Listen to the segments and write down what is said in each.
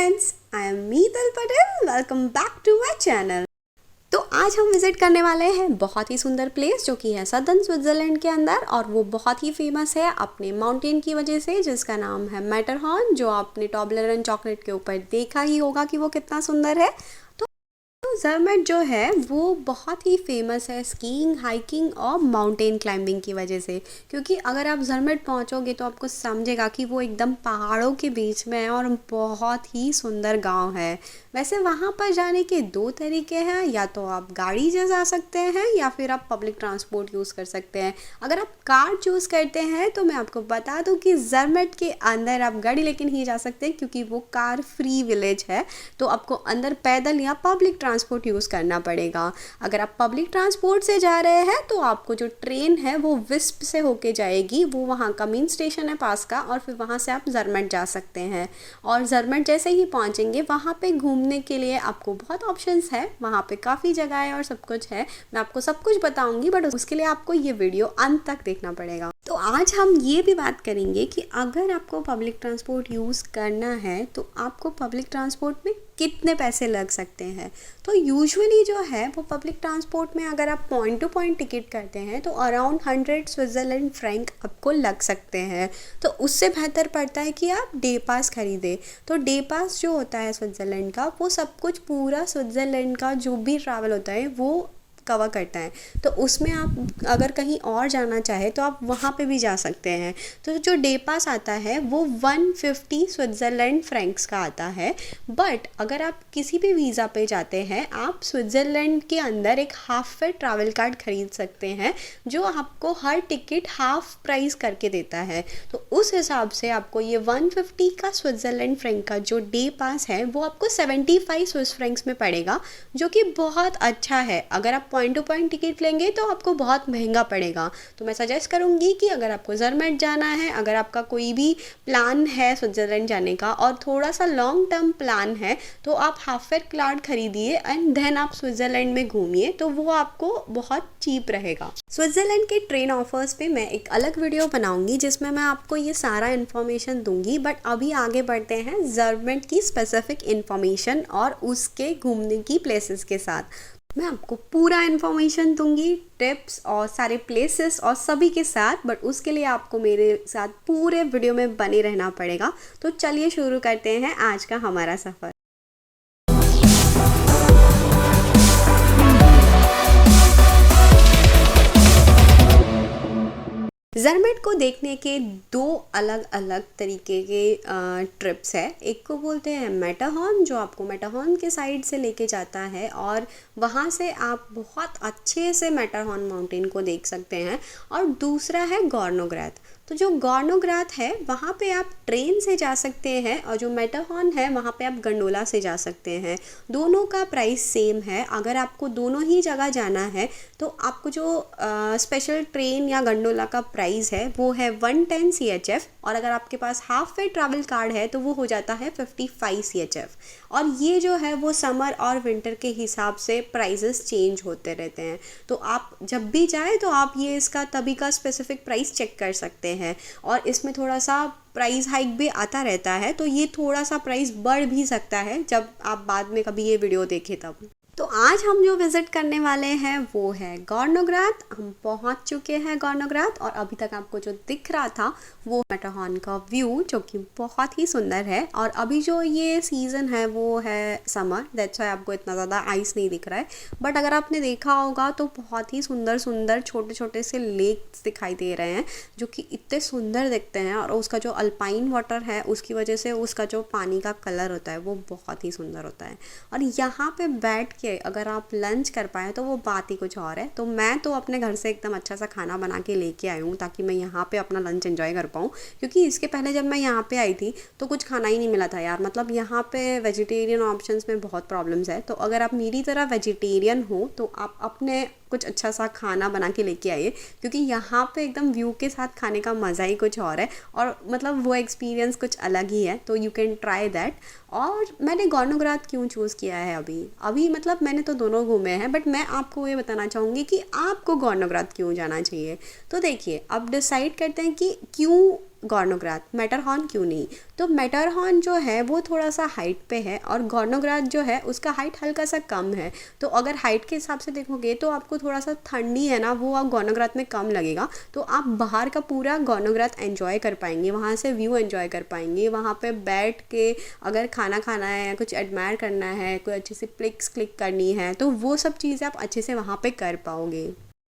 Friends, I am Meetal Patel. Welcome back to my channel. तो आज हम विज़िट करने वाले हैं बहुत ही सुंदर प्लेस जो कि है सदर्न स्विट्ज़रलैंड के अंदर, और वो बहुत ही फेमस है अपने माउंटेन की वजह से, जिसका नाम है मैटरहॉर्न, जो आपने टॉबलरन चॉकलेट के ऊपर देखा ही होगा कि वो कितना सुंदर है। तो ज़रमेट जो है वो बहुत ही फेमस है स्कीइंग, हाइकिंग और माउंटेन क्लाइंबिंग की वजह से, क्योंकि अगर आप ज़रमेट पहुंचोगे तो आपको समझेगा कि वो एकदम पहाड़ों के बीच में है और बहुत ही सुंदर गांव है। वैसे वहाँ पर जाने के दो तरीके हैं, या तो आप गाड़ी से जा सकते हैं या फिर आप पब्लिक ट्रांसपोर्ट यूज़ कर सकते हैं। अगर आप कार चूज़ करते हैं तो मैं आपको बता दूं कि ज़रमेट के अंदर आप गाड़ी लेके नहीं जा सकते, क्योंकि वो कार फ्री विलेज है, तो आपको अंदर पैदल या पब्लिक ट्रांसपोर्ट यूज़ करना पड़ेगा। अगर आप पब्लिक ट्रांसपोर्ट से जा रहे हैं तो आपको जो ट्रेन है वो विस्प से होके जाएगी, वो वहाँ का मेन स्टेशन है पास का, और फिर वहाँ से आप ज़रमेट जा सकते हैं। और ज़रमेट जैसे ही पहुँचेंगे वहाँ पे घूमने के लिए आपको बहुत ऑप्शंस है, वहाँ पे काफ़ी जगह है और सब कुछ है। मैं आपको सब कुछ बताऊँगी, बट उसके लिए आपको ये वीडियो अंत तक देखना पड़ेगा। तो आज हम ये भी बात करेंगे कि अगर आपको पब्लिक ट्रांसपोर्ट यूज़ करना है तो आपको पब्लिक ट्रांसपोर्ट में कितने पैसे लग सकते हैं। तो यूजुअली जो है वो पब्लिक ट्रांसपोर्ट में अगर आप पॉइंट टू पॉइंट टिकट करते हैं तो अराउंड 100 स्विट्ज़रलैंड फ्रैंक आपको लग सकते हैं। तो उससे बेहतर पड़ता है कि आप डे पास खरीदें। तो डे पास जो होता है स्विट्ज़रलैंड का, वो सब कुछ पूरा स्विट्ज़रलैंड का जो भी ट्रैवल होता है वो कवर करता है। तो उसमें आप अगर कहीं और जाना चाहे तो आप वहाँ पे भी जा सकते हैं। तो जो डे पास आता है वो 150 स्विट्ज़रलैंड फ्रैंक्स का आता है। बट अगर आप किसी भी वीज़ा पे जाते हैं, आप स्विट्ज़रलैंड के अंदर एक हाफ फेयर ट्रैवल कार्ड खरीद सकते हैं, जो आपको हर टिकट हाफ प्राइस करके देता है। तो उस हिसाब से आपको ये 150 का स्विट्ज़रलैंड फ्रैंक का जो डे पास है वो आपको 75 स्विस फ्रैंक्स में पड़ेगा, जो कि बहुत अच्छा है। अगर आप पॉइंट टू पॉइंट टिकट लेंगे तो आपको बहुत महंगा पड़ेगा। तो मैं सजेस्ट करूंगी कि अगर आपको ज़रमेट जाना है, अगर आपका कोई भी प्लान है स्विट्ज़रलैंड जाने का और थोड़ा सा लॉन्ग टर्म प्लान है, तो आप हाफ फेयर कार्ड खरीदिए एंड देन आप स्विट्ज़रलैंड में घूमिए, तो वो आपको बहुत चीप रहेगा। स्विट्ज़रलैंड के ट्रेन ऑफर्स पे मैं एक अलग वीडियो बनाऊंगी जिसमें मैं आपको ये सारा इन्फॉर्मेशन दूंगी, बट अभी आगे बढ़ते हैं ज़रमेट की स्पेसिफिक इन्फॉर्मेशन और उसके घूमने की प्लेसेस के साथ। मैं आपको पूरा इन्फॉर्मेशन दूंगी, टिप्स और सारे प्लेसेस और सभी के साथ, बट उसके लिए आपको मेरे साथ पूरे वीडियो में बने रहना पड़ेगा। तो चलिए शुरू करते हैं आज का हमारा सफ़र। ज़रमेट को देखने के दो अलग अलग तरीके के ट्रिप्स है। एक को बोलते हैं मैटरहॉर्न, जो आपको मैटरहॉर्न के साइड से लेके जाता है और वहाँ से आप बहुत अच्छे से मैटरहॉर्न माउंटेन को देख सकते हैं। और दूसरा है गॉर्नोग्राथ। तो जो गॉर्नोग्राथ है वहाँ पे आप ट्रेन से जा सकते हैं, और जो मैटरहॉर्न है वहाँ पे आप गंडोला से जा सकते हैं। दोनों का प्राइस सेम है। अगर आपको दोनों ही जगह जाना है तो आपको जो स्पेशल ट्रेन या गंडोला का प्राइस है वो है 110 CHF, और अगर आपके पास हाफ फेयर ट्रैवल कार्ड है तो वो हो जाता है 55 CHF। और ये जो है वो समर और विंटर के हिसाब से प्राइजेस चेंज होते रहते हैं। तो आप जब भी जाए तो आप ये इसका तभी का स्पेसिफिक प्राइस चेक कर सकते हैं, और इसमें थोड़ा सा प्राइस हाइक भी आता रहता है, तो ये थोड़ा सा प्राइस बढ़ भी सकता है जब आप बाद में कभी ये वीडियो देखें तब। तो आज हम जो विज़िट करने वाले हैं वो है गॉर्नोग्राथ। हम पहुंच चुके हैं गॉर्नोग्राथ, और अभी तक आपको जो दिख रहा था वो मैटरहॉर्न का व्यू, जो कि बहुत ही सुंदर है। और अभी जो ये सीज़न है वो है समर, दैट्स वाई आपको इतना ज़्यादा आइस नहीं दिख रहा है। बट अगर आपने देखा होगा तो बहुत ही सुंदर सुंदर छोटे छोटे से लेक्स दिखाई दे रहे हैं, जो कि इतने सुंदर दिखते हैं। और उसका जो अल्पाइन वाटर है उसकी वजह से उसका जो पानी का कलर होता है वो बहुत ही सुंदर होता है। और यहाँ पे बैठ के अगर आप लंच कर पाए तो वो बात ही कुछ और है। तो मैं तो अपने घर से एकदम अच्छा सा खाना बना के लेके आई हूँ ताकि मैं यहाँ पे अपना लंच एंजॉय कर पाऊँ, क्योंकि इसके पहले जब मैं यहाँ पे आई थी तो कुछ खाना ही नहीं मिला था यार। मतलब यहाँ पे वेजिटेरियन ऑप्शंस में बहुत प्रॉब्लम्स है। तो अगर आप मेरी तरह वेजिटेरियन हो तो आप अपने कुछ अच्छा सा खाना बना के लेके आइए, क्योंकि यहाँ पे एकदम व्यू के साथ खाने का मज़ा ही कुछ और है, और मतलब वो एक्सपीरियंस कुछ अलग ही है। तो यू कैन ट्राई दैट। और मैंने गॉर्नोग्राथ क्यों चूज़ किया है अभी मतलब मैंने तो दोनों घूमे हैं, बट मैं आपको ये बताना चाहूँगी कि आपको गॉर्नोग्राथ क्यों जाना चाहिए। तो देखिए, अब डिसाइड करते हैं कि क्यों गॉर्नोग्राथ, मैटरहॉर्न क्यों नहीं। तो मैटरहॉर्न जो है वो थोड़ा सा हाइट पे है और गॉर्नोग्राथ जो है उसका हाइट हल्का सा कम है। तो अगर हाइट के हिसाब से देखोगे तो आपको थोड़ा सा ठंडी है ना वो आप गॉर्नोग्राथ में कम लगेगा। तो आप बाहर का पूरा गॉर्नोग्राथ एंजॉय कर पाएंगे, वहाँ से व्यू एंजॉय कर पाएंगे, वहाँ पे बैठ के अगर खाना खाना है या कुछ एडमायर करना है, कोई अच्छी सी पिक्स क्लिक करनी है, तो वो सब चीज़ें आप अच्छे से वहाँ पे कर पाओगे।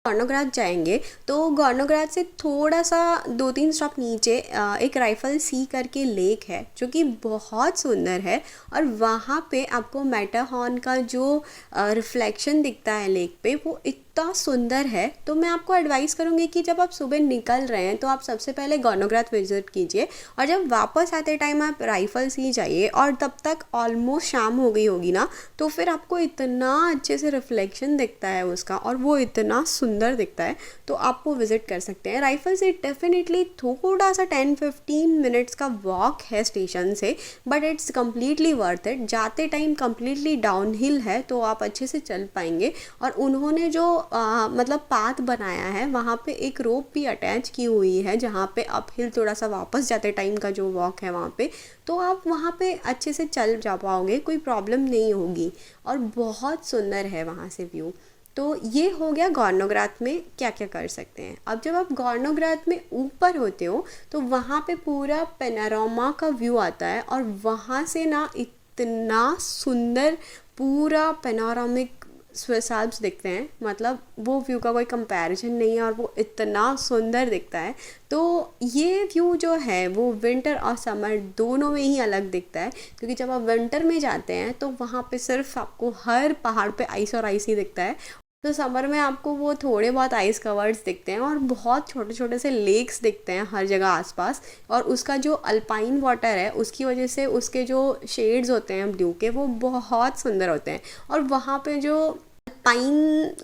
गॉर्नोग्राथ जाएंगे तो गॉर्नोग्राथ से थोड़ा सा 2-3 स्टॉप नीचे एक राइफल सी करके लेक है जो कि बहुत सुंदर है और वहाँ पे आपको मैटरहॉर्न का जो रिफ्लेक्शन दिखता है लेक पे वो इतना सुंदर है। तो मैं आपको एडवाइस करूँगी कि जब आप सुबह निकल रहे हैं तो आप सबसे पहले गॉर्नोग्राथ विजिट कीजिए और जब वापस आते टाइम आप राइफल सी जाइए और तब तक ऑलमोस्ट शाम हो गई होगी ना, तो फिर आपको इतना अच्छे से रिफ्लेक्शन दिखता है उसका और वो इतना सुंदर दिखता है। तो आप वो विज़िट कर सकते हैं। राइफल से डेफिनेटली थोड़ा सा 10-15 मिनट्स का वॉक है स्टेशन से, but it's completely worth it. जाते टाइम कम्प्लीटली डाउनहिल है तो आप अच्छे से चल पाएंगे और उन्होंने जो मतलब पाथ बनाया है वहाँ पे एक रोप भी अटैच की हुई है जहाँ पे अप हिल थोड़ा सा वापस जाते टाइम का जो वॉक है वहाँ पे, तो आप वहाँ पे अच्छे से चल जा पाओगे, कोई प्रॉब्लम नहीं होगी और बहुत सुंदर है वहाँ से व्यू। तो ये हो गया गॉर्नोग्राथ में क्या क्या कर सकते हैं। अब जब आप गॉर्नोग्राथ में ऊपर होते हो तो वहाँ पे पूरा पेनारोमा का व्यू आता है और वहाँ से ना इतना सुंदर पूरा पेनारोमिक स्विस एल्प्स दिखते हैं, मतलब वो व्यू का कोई कंपैरिजन नहीं है और वो इतना सुंदर दिखता है। तो ये व्यू जो है वो विंटर और समर दोनों में ही अलग दिखता है, क्योंकि जब आप विंटर में जाते हैं तो वहाँ पे सिर्फ आपको हर पहाड़ पे आइस और आइस ही दिखता है। तो समर में आपको वो थोड़े बहुत आइस कवर्ड्स दिखते हैं और बहुत छोटे छोटे से लेक्स दिखते हैं हर जगह आसपास, और उसका जो अल्पाइन वाटर है उसकी वजह से उसके जो शेड्स होते हैं ब्लू के वो बहुत सुंदर होते हैं। और वहाँ पे जो अल्पाइन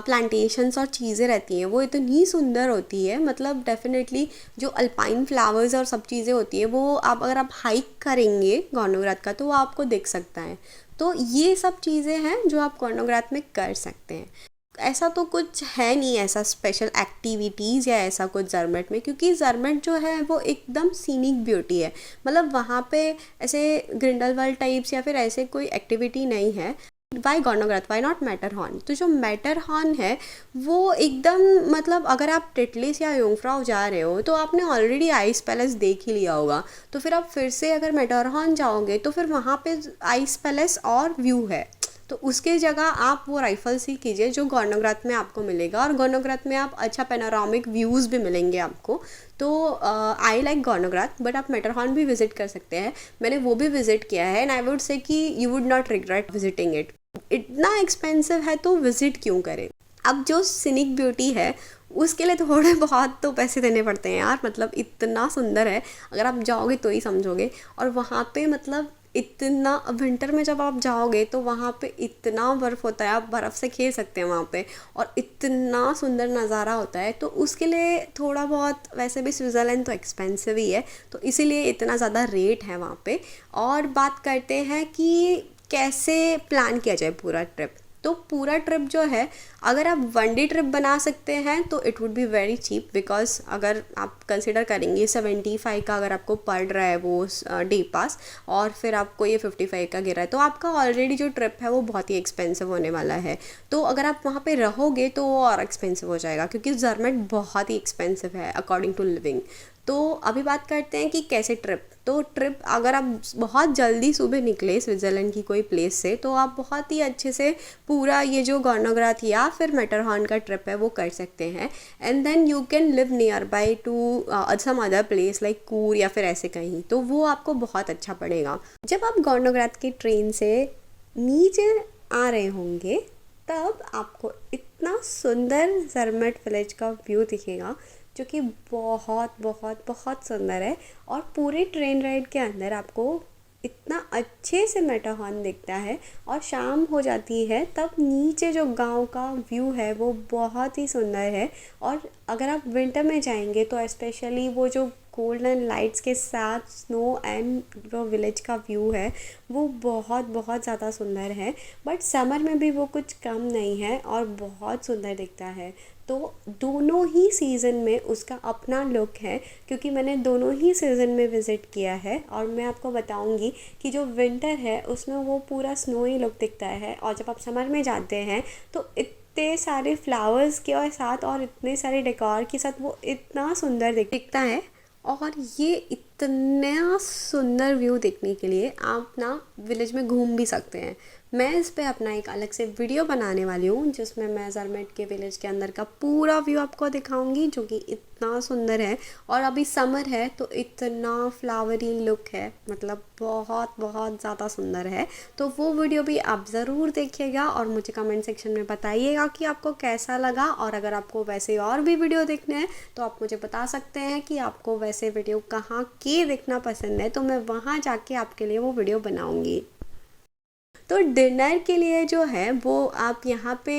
प्लांटेशंस और चीज़ें रहती हैं वो इतनी सुंदर होती है, मतलब डेफिनेटली जो अल्पाइन फ्लावर्स और सब चीज़ें होती है वो आप अगर आप हाइक करेंगे गॉर्नोग्राथ का तो वो आपको दिख सकता है। तो ये सब चीज़ें हैं जो आप गॉर्नोग्राथ में कर सकते हैं। ऐसा तो कुछ है नहीं ऐसा स्पेशल एक्टिविटीज़ या ऐसा कुछ ज़रमेट में, क्योंकि ज़रमेट जो है वो एकदम सीनिक ब्यूटी है, मतलब वहाँ पे ऐसे ग्रिंडलवाल्ड टाइप्स या फिर ऐसे कोई एक्टिविटी नहीं है। Why Gornergrat, why not Matterhorn. तो जो मैटरहॉर्न है वो एकदम, मतलब अगर आप टिटलिस या योंगफ्राउ जा रहे हो तो आपने ऑलरेडी आइस पैलेस देख ही लिया होगा, तो फिर आप फिर से अगर मैटरहॉर्न जाओगे तो फिर वहाँ पे आइस पैलेस और व्यू है, तो उसके जगह आप वो राइफल सी कीजिए जो गॉर्नोग्राथ में आपको मिलेगा। और गॉर्नोग्राथ में आप अच्छा पेनोरामिक व्यूज़ भी मिलेंगे आपको। तो आई लाइक गॉर्नोग्राथ, बट आप मैटरहॉर्न भी विज़िट कर सकते हैं। मैंने वो भी विज़िट किया है एंड आई वुड से कि you would not regret visiting it. इतना एक्सपेंसिव है तो विज़िट क्यों करें। अब जो सीनिक ब्यूटी है उसके लिए थोड़े बहुत तो पैसे देने पड़ते हैं यार, मतलब इतना सुंदर है, अगर आप जाओगे तो ही समझोगे। और वहाँ पे मतलब इतना विंटर में जब आप जाओगे तो वहाँ पे इतना बर्फ़ होता है, आप बर्फ़ से खेल सकते हैं वहाँ पे, और इतना सुंदर नज़ारा होता है। तो उसके लिए थोड़ा बहुत, वैसे भी स्विट्ज़रलैंड तो एक्सपेंसिव ही है तो इसीलिए इतना ज़्यादा रेट है वहाँ पे। और बात करते हैं कि कैसे प्लान किया जाए पूरा ट्रिप। तो पूरा ट्रिप जो है अगर आप 1 डे ट्रिप बना सकते हैं तो it would be very cheap, because अगर आप कंसिडर करेंगे 75 का अगर आपको पड़ रहा है वो डे पास, और फिर आपको ये 55 का गिरा है, तो आपका ऑलरेडी जो ट्रिप है वो बहुत ही एक्सपेंसिव होने वाला है। तो अगर आप वहाँ पे रहोगे तो वो और एक्सपेंसिव हो जाएगा, क्योंकि ज़रमेट बहुत ही एक्सपेंसिव है अकॉर्डिंग टू लिविंग। तो अभी बात करते हैं कि कैसे ट्रिप। तो ट्रिप अगर आप बहुत जल्दी सुबह निकले स्विट्ज़रलैंड की कोई प्लेस से तो आप बहुत ही अच्छे से पूरा ये जो गॉर्नोग्राथ या फिर मैटरहॉर्न का ट्रिप है वो कर सकते हैं। And then you can live nearby to some other place like Chur या फिर ऐसे कहीं, तो वो आपको बहुत अच्छा पड़ेगा। जब आप गॉर्नोग्राथ की ट्रेन से नीचे आ रहे होंगे तब आपको इतना सुंदर ज़रमेट विलेज का व्यू दिखेगा जो कि बहुत बहुत बहुत सुंदर है। और पूरे ट्रेन राइड के अंदर आपको इतना अच्छे से मैटरहॉर्न दिखता है, और शाम हो जाती है तब नीचे जो गांव का व्यू है वो बहुत ही सुंदर है। और अगर आप विंटर में जाएंगे तो स्पेशली वो जो गोल्डन लाइट्स के साथ स्नो एंड जो विलेज का व्यू है वो बहुत बहुत ज़्यादा सुंदर है। बट समर में भी वो कुछ कम नहीं है और बहुत सुंदर दिखता है। तो दोनों ही सीज़न में उसका अपना लुक है, क्योंकि मैंने दोनों ही सीज़न में विज़िट किया है। और मैं आपको बताऊंगी कि जो विंटर है उसमें वो पूरा स्नोई लुक दिखता है, और जब आप समर में जाते हैं तो इतने सारे फ्लावर्स के और साथ और इतने सारे डेकोर के साथ वो इतना सुंदर दिखता है। और ये इतना सुंदर व्यू देखने के लिए आप ना विलेज में घूम भी सकते हैं। मैं इस पे अपना एक अलग से वीडियो बनाने वाली हूँ, जिसमें मैं ज़रमेट के विलेज के अंदर का पूरा व्यू आपको दिखाऊंगी, जो कि इतना सुंदर है। और अभी समर है तो इतना फ्लावरी लुक है, मतलब बहुत बहुत ज़्यादा सुंदर है। तो वो वीडियो भी आप ज़रूर देखिएगा और मुझे कमेंट सेक्शन में बताइएगा कि आपको कैसा लगा। और अगर आपको वैसे और भी वीडियो देखने हैं तो आप मुझे बता सकते हैं कि आपको वैसे वीडियो कहाँ के देखना पसंद है, तो मैं वहाँ जाके आपके लिए वो वीडियो बनाऊँगी। तो डिनर के लिए जो है वो आप यहाँ पे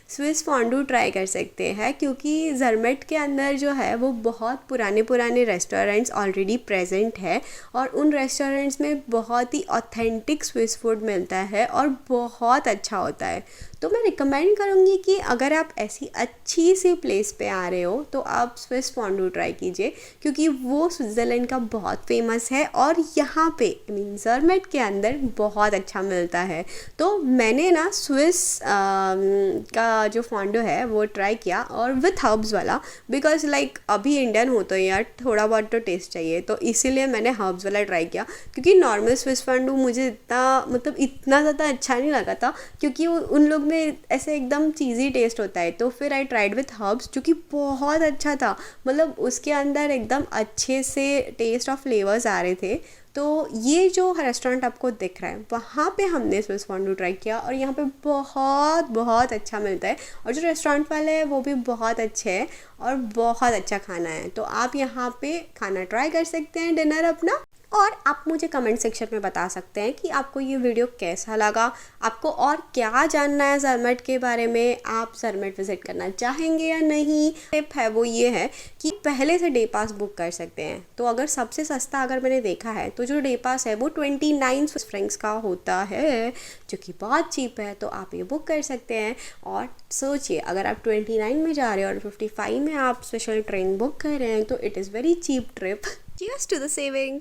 स्विस फॉन्डू ट्राई कर सकते हैं, क्योंकि ज़रमेट के अंदर जो है वो बहुत पुराने पुराने रेस्टोरेंट्स ऑलरेडी प्रेजेंट है, और उन रेस्टोरेंट्स में बहुत ही ऑथेंटिक स्विस फूड मिलता है और बहुत अच्छा होता है। तो मैं रिकमेंड करूँगी कि अगर आप ऐसी अच्छी सी प्लेस पे आ रहे हो तो आप स्विस फॉन्डू ट्राई कीजिए, क्योंकि वो स्विट्ज़रलैंड का बहुत फेमस है और यहाँ पे ज़रमेट के अंदर बहुत अच्छा मिलता है। तो मैंने ना स्विस का जो फॉन्डू है वो ट्राई किया, और विथ हर्ब्स वाला, बिकॉज लाइक अभी इंडियन हो तो यार थोड़ा बहुत तो टेस्ट चाहिए, तो इसीलिए मैंने हर्ब्स वाला ट्राई किया। क्योंकि नॉर्मल स्विस फॉन्डू मुझे इतना ज़्यादा अच्छा नहीं लगा था, क्योंकि उन लोग में ऐसे एकदम चीज़ी टेस्ट होता है। तो फिर आई ट्राइड विथ हर्ब्स, जो कि बहुत अच्छा था, मतलब उसके अंदर एकदम अच्छे से टेस्ट और फ्लेवर्स आ रहे थे। तो ये जो रेस्टोरेंट आपको दिख रहा है वहाँ पे हमने स्विस फॉन्डू ट्राई किया, और यहाँ पे बहुत बहुत अच्छा मिलता है, और जो रेस्टोरेंट वाले हैं वो भी बहुत अच्छे हैं और बहुत अच्छा खाना है। तो आप यहाँ पे खाना ट्राई कर सकते हैं, डिनर अपना। और आप मुझे कमेंट सेक्शन में बता सकते हैं कि आपको ये वीडियो कैसा लगा, आपको और क्या जानना है ज़रमेट के बारे में, आप ज़रमेट विज़िट करना चाहेंगे या नहीं। टिप है वो ये है कि पहले से डे पास बुक कर सकते हैं। तो अगर सबसे सस्ता अगर मैंने देखा है तो जो डे पास है वो 29 स्विस फ्रैंक्स का होता है, जो कि बहुत चीप है। तो आप ये बुक कर सकते हैं। और सोचिए, अगर आप 29 में जा रहे हो और 55 में आप स्पेशल ट्रेन बुक कर रहे हैं, तो it is very cheap trip. Cheers to the saving!